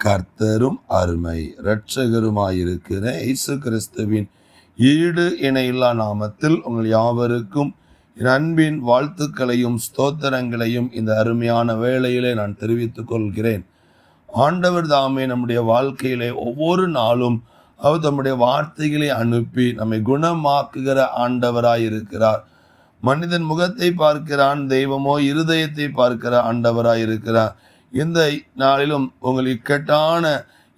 கர்த்தரும் அருமை இரட்சகருமாயிருக்கிற இயேசு கிறிஸ்துவின் ஈடு இணையில்லா நாமத்தில் உங்கள் யாவருக்கும் என் அன்பின் வாழ்த்துக்களையும் ஸ்தோத்திரங்களையும் இந்த அருமையான வேளையிலே நான் தெரிவித்துக் கொள்கிறேன். ஆண்டவர் தாமே நம்முடைய வாழ்க்கையிலே ஒவ்வொரு நாளும் அவர் தம்முடைய வார்த்தைகளை அனுப்பி நம்மை குணமாக்குகிற ஆண்டவராயிருக்கிறார். மனிதன் முகத்தை பார்க்கிறான், தெய்வமோ இருதயத்தை பார்க்கிற ஆண்டவராயிருக்கிறார். இந்த நாளிலும் உங்கள் இக்கட்டான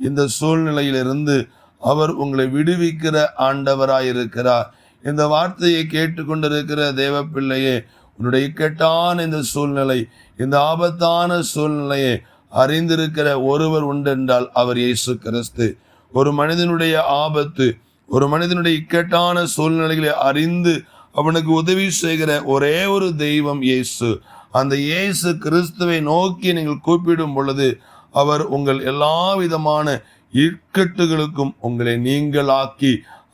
இந்த சூழ்நிலையிலிருந்து அவர் உங்களை விடுவிக்கிற ஆண்டவராயிருக்கிறார். இந்த வார்த்தையை கேட்டுக்கொண்டிருக்கிற தேவ பிள்ளையே, உன்னுடைய இக்கட்டான இந்த சூழ்நிலை, இந்த ஆபத்தான சூழ்நிலையை அறிந்திருக்கிற ஒருவர் உண்டென்றால் அவர் இயேசு கிறிஸ்து. ஒரு மனிதனுடைய ஆபத்து, ஒரு மனிதனுடைய இக்கட்டான சூழ்நிலைகளை அறிந்து அவனுக்கு உதவி செய்கிற ஒரே ஒரு தெய்வம் இயேசு. அந்த இயேசு கிறிஸ்துவை நோக்கி நீங்கள் கூப்பிடும் பொழுது அவர் உங்கள் எல்லா விதமான இக்கட்டுகளுக்கும் உங்களை நீங்களாக்கி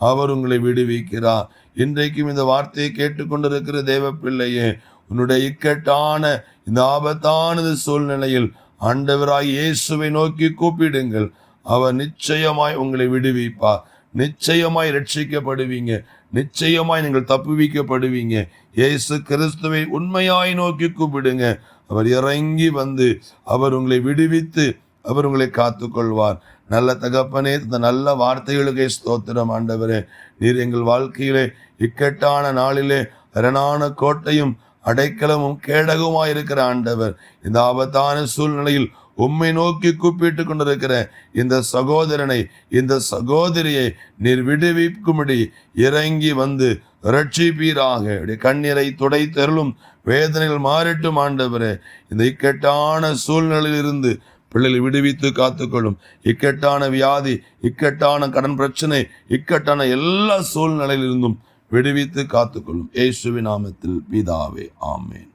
அவர் உங்களை விடுவிக்கிறார். இன்றைக்கும் இந்த வார்த்தையை கேட்டுக்கொண்டிருக்கிற தேவ பிள்ளையே, உன்னுடைய இக்கட்டான இந்த ஆபத்தானது சூழ்நிலையில் ஆண்டவராய் இயேசுவை நோக்கி கூப்பிடுங்கள். அவர் நிச்சயமாய் உங்களை விடுவிப்பார். நிச்சயமாய் ரட்சிக்கப்படுவீங்க. நிச்சயமாய் நீங்கள் தப்புவிக்கப்படுவீங்க. இயேசு கிறிஸ்துவை உண்மையாய் நோக்கி கூப்பிடுங்க. அவர் இறங்கி வந்து அவர் உங்களை விடுவித்து அவர் உங்களை காத்து கொள்வார். நல்ல தகப்பனே, இந்த நல்ல வார்த்தைகளுக்கே ஸ்தோத்திரம் ஆண்டவரே. நீர் எங்கள் வாழ்க்கையிலே இக்கட்டான நாளிலே அரணான கோட்டையும் அடைக்கலமும் கேடகமாயிருக்கிற ஆண்டவர். இந்த ஆபத்தான சூழ்நிலையில் உம்மை நோக்கி கூப்பிட்டு கொண்டிருக்கிற இந்த சகோதரனை, இந்த சகோதரியை நீர் விடுவிக்கும்படி இறங்கி வந்து இரட்சிப்பீராக. கண்ணீரை துடைத்தருளும், வேதனைகள் மாறட்டும் ஆண்டவரே. இந்த இக்கட்டான சூழ்நிலையில் இருந்து பிள்ளைகளை விடுவித்து காத்துக்கொள்ளும். இக்கட்டான வியாதி, இக்கட்டான கடன் பிரச்சனை, இக்கட்டான எல்லா சூழ்நிலையிலிருந்தும் விடுவித்து காத்துக்கொள்ளும். இயேசுவின் நாமத்தில் பிதாவே, ஆமென்.